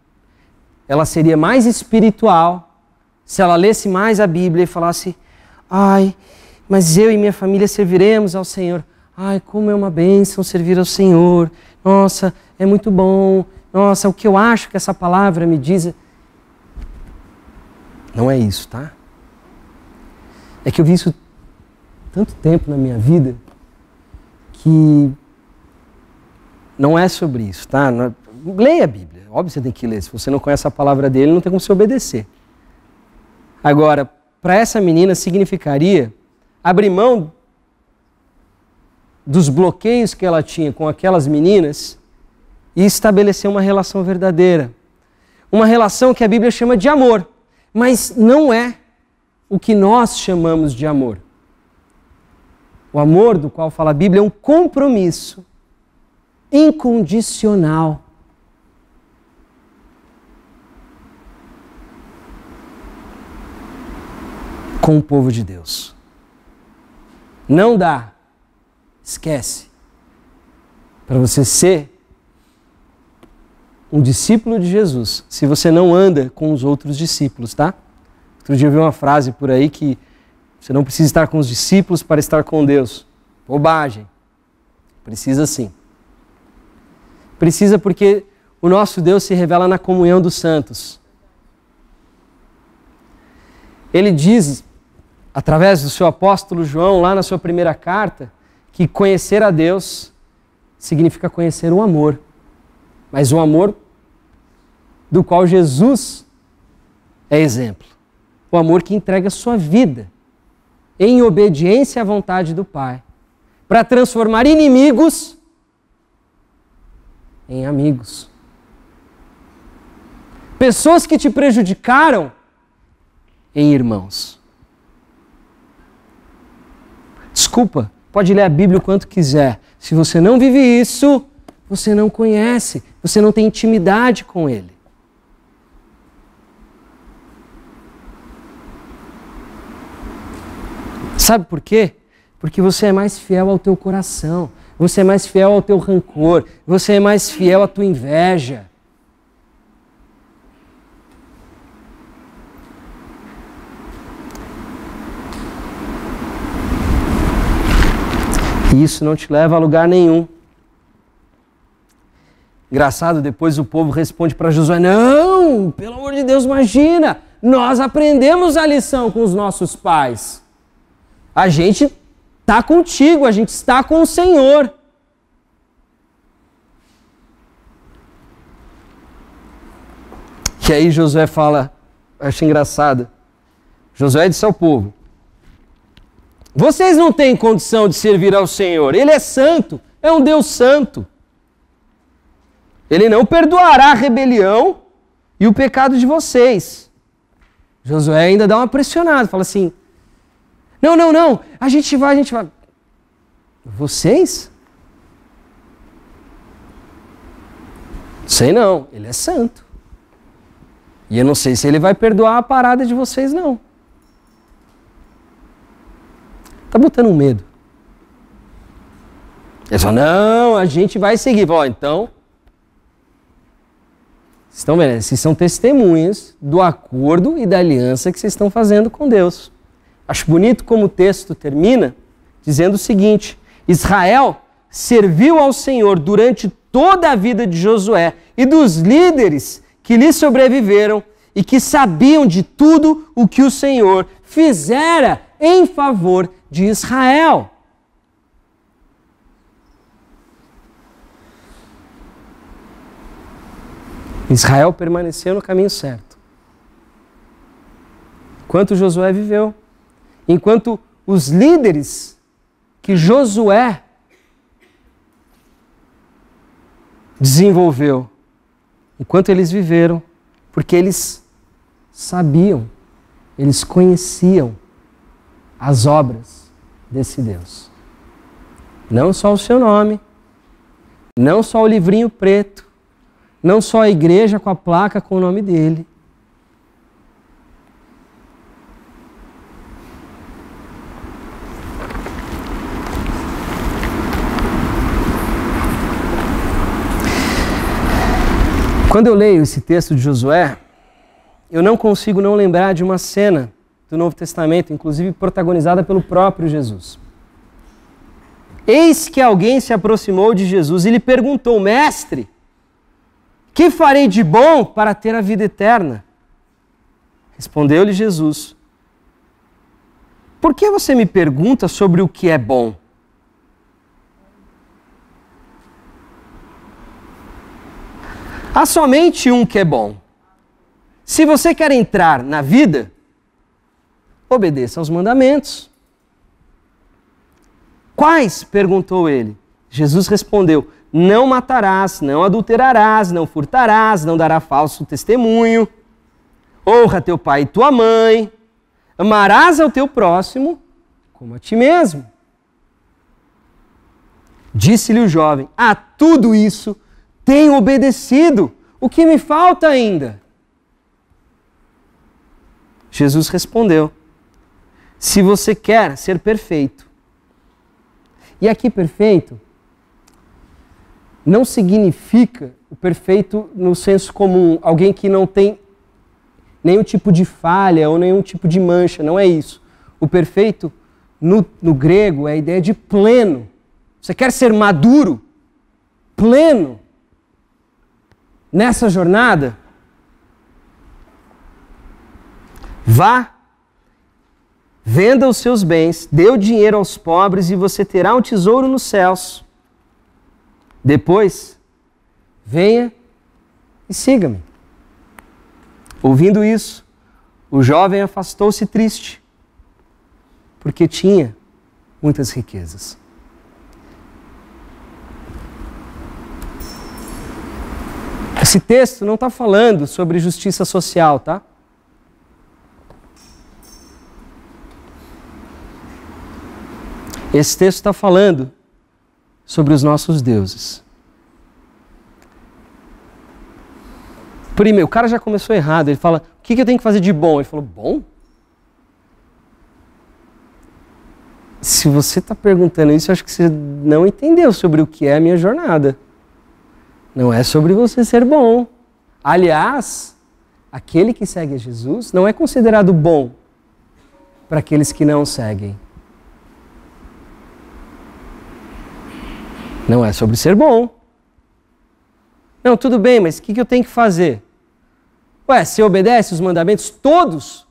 ela seria mais espiritual se ela lesse mais a Bíblia e falasse: ai, mas eu e minha família serviremos ao Senhor. Ai, como é uma bênção servir ao Senhor. Nossa, é muito bom. Nossa, o que eu acho que essa palavra me diz... Não é isso, tá? É que eu vi isso tanto tempo na minha vida que não é sobre isso, tá? Leia a Bíblia. Óbvio que você tem que ler. Se você não conhece a palavra dele, não tem como você obedecer. Agora, para essa menina significaria abrir mão dos bloqueios que ela tinha com aquelas meninas e estabelecer uma relação verdadeira. Uma relação que a Bíblia chama de amor, mas não é o que nós chamamos de amor. O amor do qual fala a Bíblia é um compromisso incondicional. Com o povo de Deus. Não dá, esquece, para você ser um discípulo de Jesus se você não anda com os outros discípulos, tá? Outro dia eu vi uma frase por aí que você não precisa estar com os discípulos para estar com Deus. Bobagem. Precisa sim. Precisa porque o nosso Deus se revela na comunhão dos santos. Ele diz, através do seu apóstolo João, lá na sua primeira carta, que conhecer a Deus significa conhecer o amor. Mas o amor do qual Jesus é exemplo. O amor que entrega a sua vida em obediência à vontade do Pai, para transformar inimigos em amigos. Pessoas que te prejudicaram em irmãos. Desculpa, pode ler a Bíblia o quanto quiser. Se você não vive isso, você não conhece, você não tem intimidade com Ele. Sabe por quê? Porque você é mais fiel ao teu coração, você é mais fiel ao teu rancor, você é mais fiel à tua inveja. E isso não te leva a lugar nenhum. Engraçado, depois o povo responde para Josué: não, pelo amor de Deus, imagina, nós aprendemos a lição com os nossos pais. A gente está contigo, a gente está com o Senhor. E aí Josué fala, acho engraçado, Josué disse ao povo: vocês não têm condição de servir ao Senhor, Ele é santo, é um Deus santo. Ele não perdoará a rebelião e o pecado de vocês. Josué ainda dá uma pressionada, fala assim: não, a gente vai. Vocês? Sei não, Ele é santo. E eu não sei se Ele vai perdoar a parada de vocês, não. Está botando um medo. Eles falam: não, a gente vai seguir. Ó, então, vocês estão vendo? Esses são testemunhas do acordo e da aliança que vocês estão fazendo com Deus. Acho bonito como o texto termina dizendo o seguinte: Israel serviu ao Senhor durante toda a vida de Josué e dos líderes que lhe sobreviveram e que sabiam de tudo o que o Senhor fizera em favor de Israel. Israel permaneceu no caminho certo. Enquanto Josué viveu, enquanto os líderes que Josué desenvolveu, enquanto eles viveram, porque eles sabiam, eles conheciam as obras desse Deus. Não só o seu nome, não só o livrinho preto, não só a igreja com a placa com o nome dele. Quando eu leio esse texto de Josué, eu não consigo não lembrar de uma cena do Novo Testamento, inclusive protagonizada pelo próprio Jesus. Eis que alguém se aproximou de Jesus e lhe perguntou: mestre, que farei de bom para ter a vida eterna? Respondeu-lhe Jesus: por que você me pergunta sobre o que é bom? Há somente um que é bom. Se você quer entrar na vida, obedeça aos mandamentos. Quais? Perguntou ele. Jesus respondeu: não matarás, não adulterarás, não furtarás, não dará falso testemunho, honra teu pai e tua mãe, amarás ao teu próximo como a ti mesmo. Disse-lhe o jovem: a tudo isso tenho obedecido, o que me falta ainda? Jesus respondeu: se você quer ser perfeito, e aqui perfeito não significa o perfeito no senso comum, alguém que não tem nenhum tipo de falha ou nenhum tipo de mancha, não é isso. O perfeito no grego é a ideia de pleno. Você quer ser maduro, pleno nessa jornada? Vá, venda os seus bens, dê o dinheiro aos pobres e você terá um tesouro nos céus. Depois, venha e siga-me. Ouvindo isso, o jovem afastou-se triste, porque tinha muitas riquezas. Esse texto não está falando sobre justiça social, tá? Esse texto está falando sobre os nossos deuses. Primeiro, o cara já começou errado. Ele fala, o que eu tenho que fazer de bom? Ele falou, bom? Se você está perguntando isso, eu acho que você não entendeu sobre o que é a minha jornada. Não é sobre você ser bom. Aliás, aquele que segue a Jesus não é considerado bom para aqueles que não seguem. Não é sobre ser bom. Não, tudo bem, mas o que eu tenho que fazer? Ué, você obedece os mandamentos todos?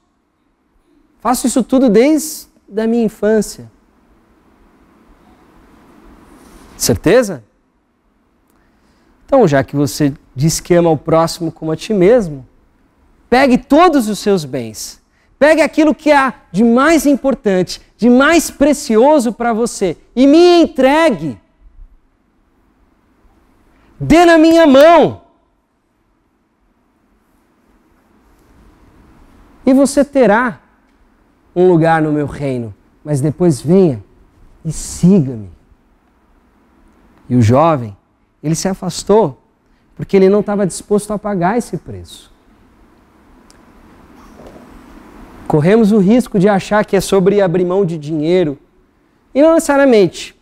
Faço isso tudo desde a minha infância. Certeza? Então, já que você diz que ama o próximo como a ti mesmo, pegue todos os seus bens. Pegue aquilo que há de mais importante, de mais precioso para você e me entregue. Dê na minha mão. E você terá um lugar no meu reino. Mas depois venha e siga-me. E o jovem, ele se afastou porque ele não estava disposto a pagar esse preço. Corremos o risco de achar que é sobre abrir mão de dinheiro. E não necessariamente.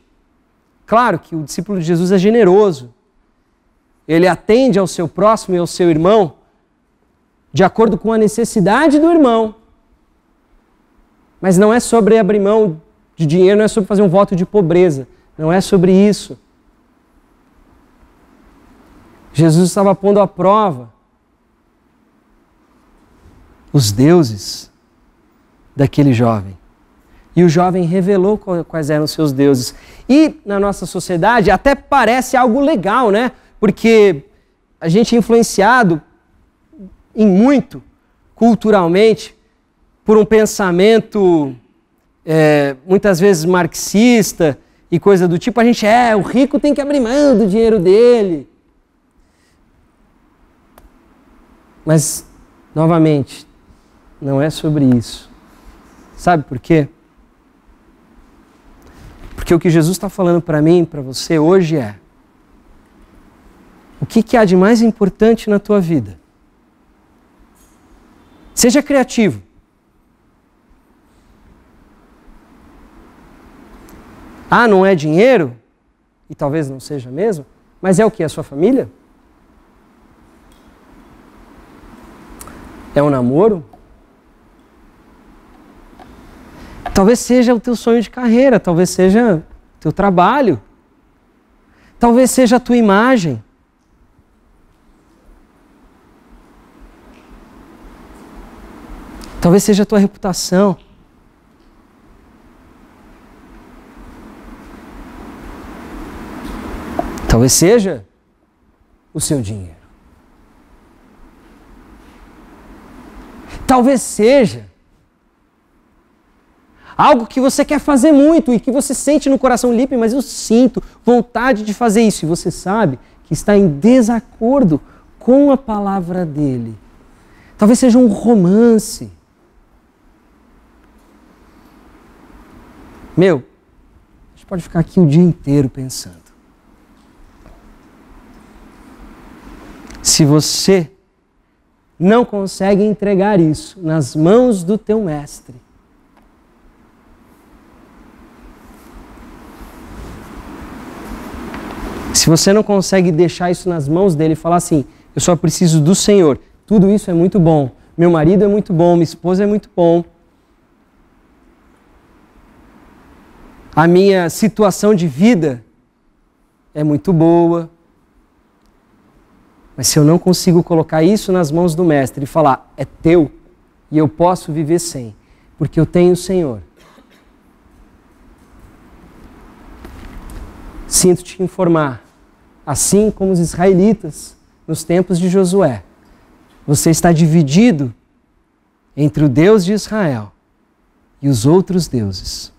Claro que o discípulo de Jesus é generoso. Ele atende ao seu próximo e ao seu irmão de acordo com a necessidade do irmão. Mas não é sobre abrir mão de dinheiro, não é sobre fazer um voto de pobreza. Não é sobre isso. Jesus estava pondo à prova os deuses daquele jovem. E o jovem revelou quais eram os seus deuses. E na nossa sociedade até parece algo legal, né? Porque a gente é influenciado em muito, culturalmente, por um pensamento muitas vezes marxista e coisa do tipo. A gente o rico tem que abrir mão do dinheiro dele. Mas, novamente, não é sobre isso. Sabe por quê? Porque o que Jesus está falando para mim e para você hoje é: o que há de mais importante na tua vida? Seja criativo. Não é dinheiro? E talvez não seja mesmo, mas é o que? A sua família? É um namoro? Talvez seja o teu sonho de carreira, talvez seja o teu trabalho, talvez seja a tua imagem. Talvez seja a tua reputação. Talvez seja o seu dinheiro. Talvez seja algo que você quer fazer muito e que você sente no coração, Lipe, mas eu sinto vontade de fazer isso. E você sabe que está em desacordo com a palavra dele. Talvez seja um romance. A gente pode ficar aqui o dia inteiro pensando. Se você não consegue entregar isso nas mãos do teu mestre, se você não consegue deixar isso nas mãos dele e falar assim, eu só preciso do Senhor, tudo isso é muito bom, meu marido é muito bom, minha esposa é muito bom, a minha situação de vida é muito boa, mas se eu não consigo colocar isso nas mãos do mestre e falar, é teu e eu posso viver sem, porque eu tenho o Senhor. Sinto te informar, assim como os israelitas nos tempos de Josué, você está dividido entre o Deus de Israel e os outros deuses.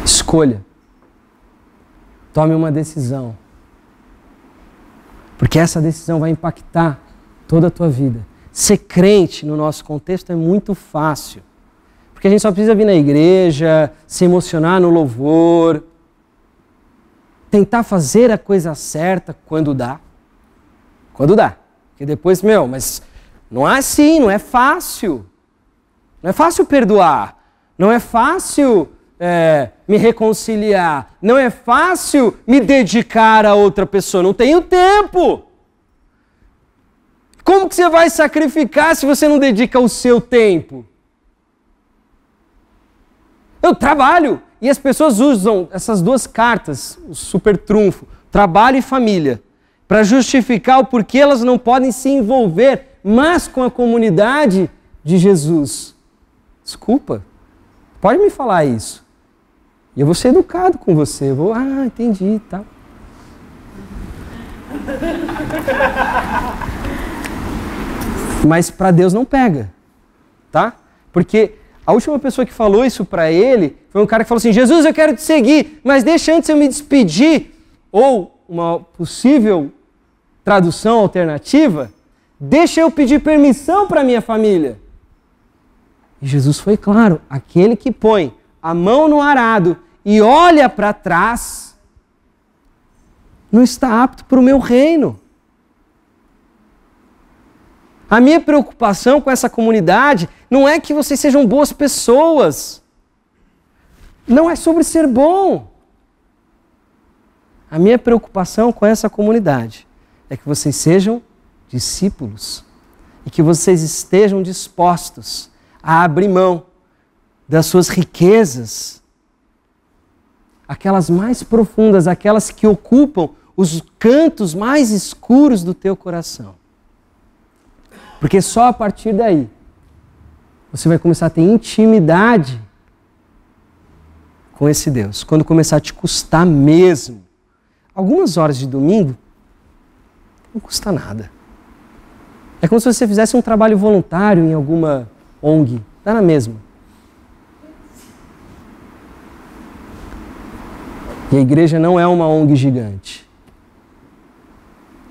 Escolha. Tome uma decisão. Porque essa decisão vai impactar toda a tua vida. Ser crente no nosso contexto é muito fácil. Porque a gente só precisa vir na igreja, se emocionar no louvor, tentar fazer a coisa certa quando dá. Quando dá. Porque depois, mas não é assim, não é fácil. Não é fácil perdoar. Não é fácil me reconciliar. Não é fácil me dedicar a outra pessoa. Não tenho tempo. Como que você vai sacrificar se você não dedica o seu tempo? Eu trabalho. E as pessoas usam essas duas cartas, o super trunfo, trabalho e família, para justificar o porquê elas não podem se envolver mais com a comunidade de Jesus. Desculpa, pode me falar isso. E eu vou ser educado com você. Eu vou, entendi, tá. Mas para Deus não pega, tá? Porque a última pessoa que falou isso para ele foi um cara que falou assim, Jesus, eu quero te seguir, mas deixa antes eu me despedir. Ou uma possível tradução alternativa, deixa eu pedir permissão para minha família. E Jesus foi claro, aquele que põe a mão no arado e olha para trás, não está apto para o meu reino. A minha preocupação com essa comunidade não é que vocês sejam boas pessoas. Não é sobre ser bom. A minha preocupação com essa comunidade é que vocês sejam discípulos e que vocês estejam dispostos a abrir mão das suas riquezas, aquelas mais profundas, aquelas que ocupam os cantos mais escuros do teu coração. Porque só a partir daí você vai começar a ter intimidade com esse Deus. Quando começar a te custar mesmo. Algumas horas de domingo não custa nada. É como se você fizesse um trabalho voluntário em alguma ONG. Dá na mesma. E a igreja não é uma ONG gigante.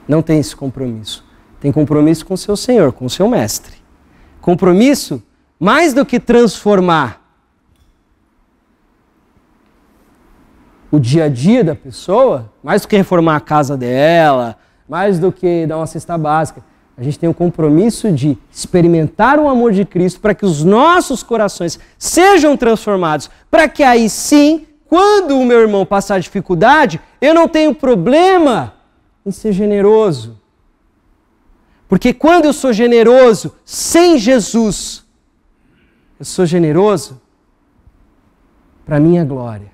Não tem esse compromisso. Tem compromisso com o seu Senhor, com o seu Mestre. Compromisso mais do que transformar o dia a dia da pessoa, mais do que reformar a casa dela, mais do que dar uma cesta básica. A gente tem o compromisso de experimentar o amor de Cristo para que os nossos corações sejam transformados, para que aí sim, quando o meu irmão passar dificuldade, eu não tenho problema em ser generoso. Porque quando eu sou generoso sem Jesus, eu sou generoso para a minha glória.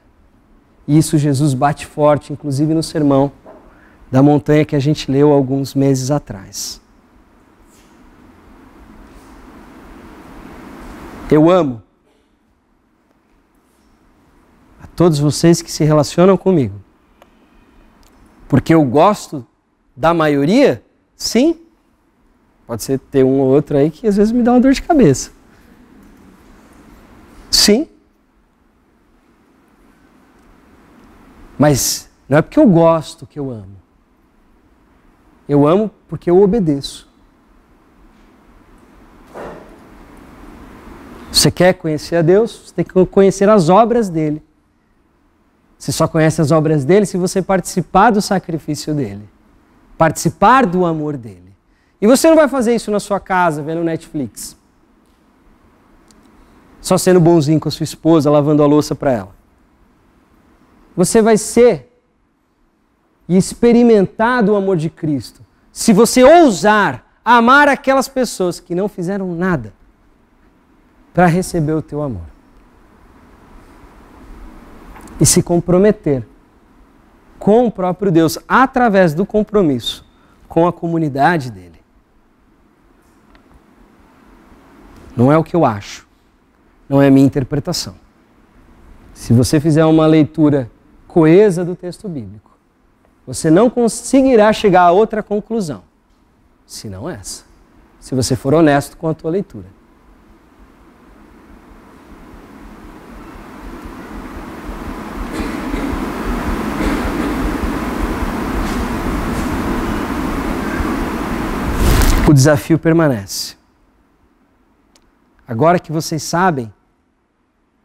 E isso Jesus bate forte, inclusive no sermão da montanha que a gente leu alguns meses atrás. Eu amo a todos vocês que se relacionam comigo. Porque eu gosto da maioria? Sim. Pode ser ter um ou outro aí que às vezes me dá uma dor de cabeça. Sim. Mas não é porque eu gosto que eu amo. Eu amo porque eu obedeço. Você quer conhecer a Deus? Você tem que conhecer as obras dele. Você só conhece as obras dele se você participar do sacrifício dele. Participar do amor dele. E você não vai fazer isso na sua casa, vendo Netflix. Só sendo bonzinho com a sua esposa, lavando a louça para ela. Você vai ser e experimentar do amor de Cristo se você ousar amar aquelas pessoas que não fizeram nada para receber o teu amor. E se comprometer com o próprio Deus através do compromisso com a comunidade dele. Não é o que eu acho, não é a minha interpretação. Se você fizer uma leitura coesa do texto bíblico, você não conseguirá chegar a outra conclusão, senão essa, se você for honesto com a tua leitura. O desafio permanece. agora que vocês sabem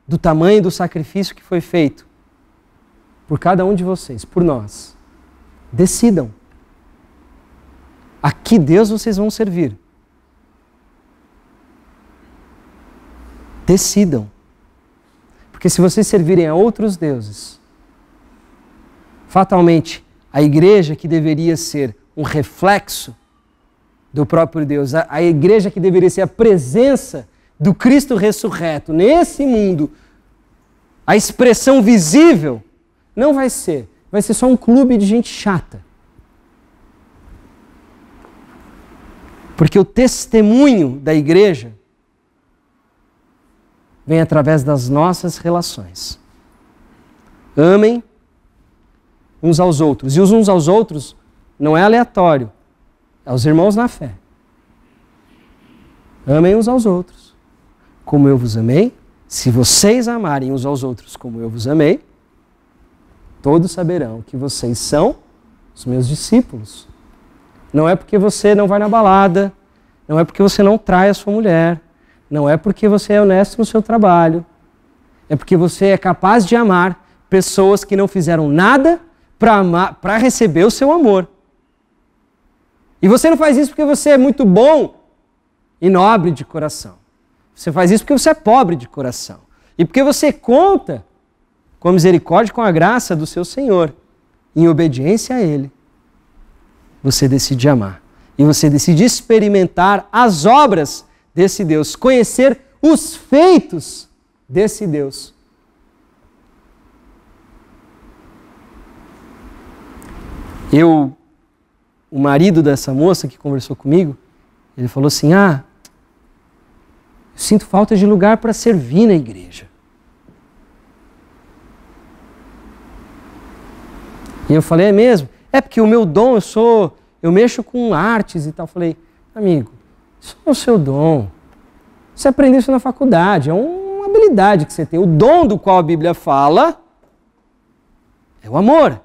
do tamanho do sacrifício que foi feito por cada um de vocês, por nós, decidam a que Deus vocês vão servir. Decidam. Porque se vocês servirem a outros deuses, fatalmente a igreja que deveria ser um reflexo do próprio Deus, a igreja que deveria ser a presença do Cristo ressurreto nesse mundo, a expressão visível, não vai ser. Vai ser só um clube de gente chata. Porque o testemunho da igreja vem através das nossas relações. Amem uns aos outros. E os uns aos outros não é aleatório. É os irmãos na fé. Amem uns aos outros. Como eu vos amei, se vocês amarem uns aos outros como eu vos amei, todos saberão que vocês são os meus discípulos. Não é porque você não vai na balada, não é porque você não trai a sua mulher, não é porque você é honesto no seu trabalho, é porque você é capaz de amar pessoas que não fizeram nada para receber o seu amor. E você não faz isso porque você é muito bom e nobre de coração. Você faz isso porque você é pobre de coração. E porque você conta com a misericórdia e com a graça do seu Senhor. Em obediência a Ele, você decide amar. E você decide experimentar as obras desse Deus. Conhecer os feitos desse Deus. O marido dessa moça que conversou comigo, ele falou assim, eu sinto falta de lugar para servir na igreja. E eu falei, é mesmo? É porque o meu dom, eu mexo com artes e tal. Eu falei, amigo, isso não é o seu dom. Você aprendeu isso na faculdade, é uma habilidade que você tem. O dom do qual a Bíblia fala é o amor.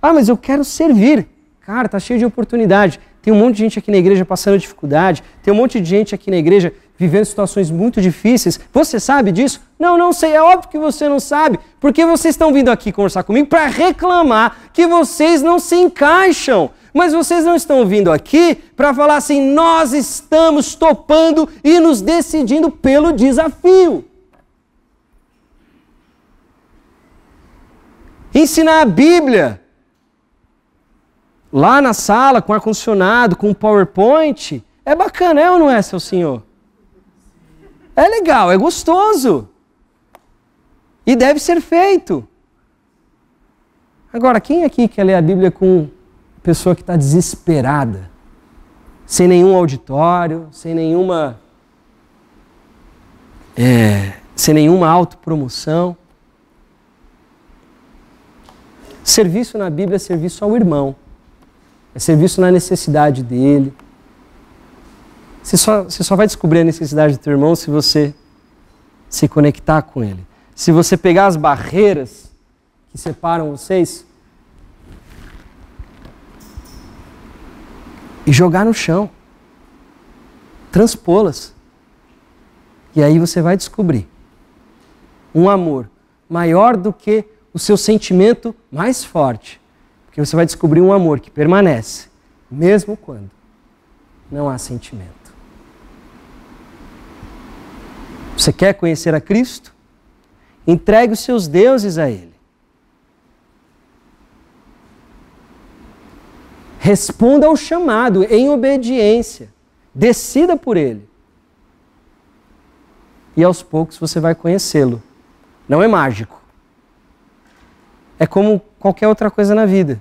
Mas eu quero servir. Cara, tá cheio de oportunidade. Tem um monte de gente aqui na igreja passando dificuldade. Tem um monte de gente aqui na igreja vivendo situações muito difíceis. Você sabe disso? Não sei. É óbvio que você não sabe. Porque vocês estão vindo aqui conversar comigo para reclamar que vocês não se encaixam. Mas vocês não estão vindo aqui para falar assim, nós estamos topando e nos decidindo pelo desafio. Ensinar a Bíblia lá na sala, com ar-condicionado, com PowerPoint, é bacana, é ou não é, seu senhor? É legal, é gostoso. E deve ser feito. Agora, quem aqui quer ler a Bíblia com pessoa que está desesperada? Sem nenhum auditório, sem nenhuma autopromoção? Serviço na Bíblia é serviço ao irmão. É serviço na necessidade dele. Você só vai descobrir a necessidade do teu irmão se você se conectar com ele. Se você pegar as barreiras que separam vocês e jogar no chão. Transpô-las. E aí você vai descobrir um amor maior do que o seu sentimento mais forte. Porque você vai descobrir um amor que permanece, mesmo quando não há sentimento. Você quer conhecer a Cristo? Entregue os seus deuses a Ele. Responda ao chamado em obediência. Decida por Ele. E aos poucos você vai conhecê-lo. Não é mágico. É como qualquer outra coisa na vida.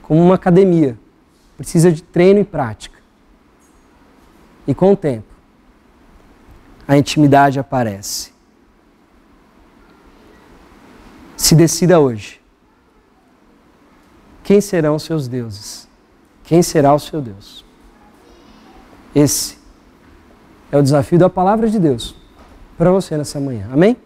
Como uma academia. Precisa de treino e prática. E com o tempo, a intimidade aparece. Se decida hoje. Quem serão os seus deuses? Quem será o seu Deus? Esse é o desafio da palavra de Deus para você nessa manhã. Amém?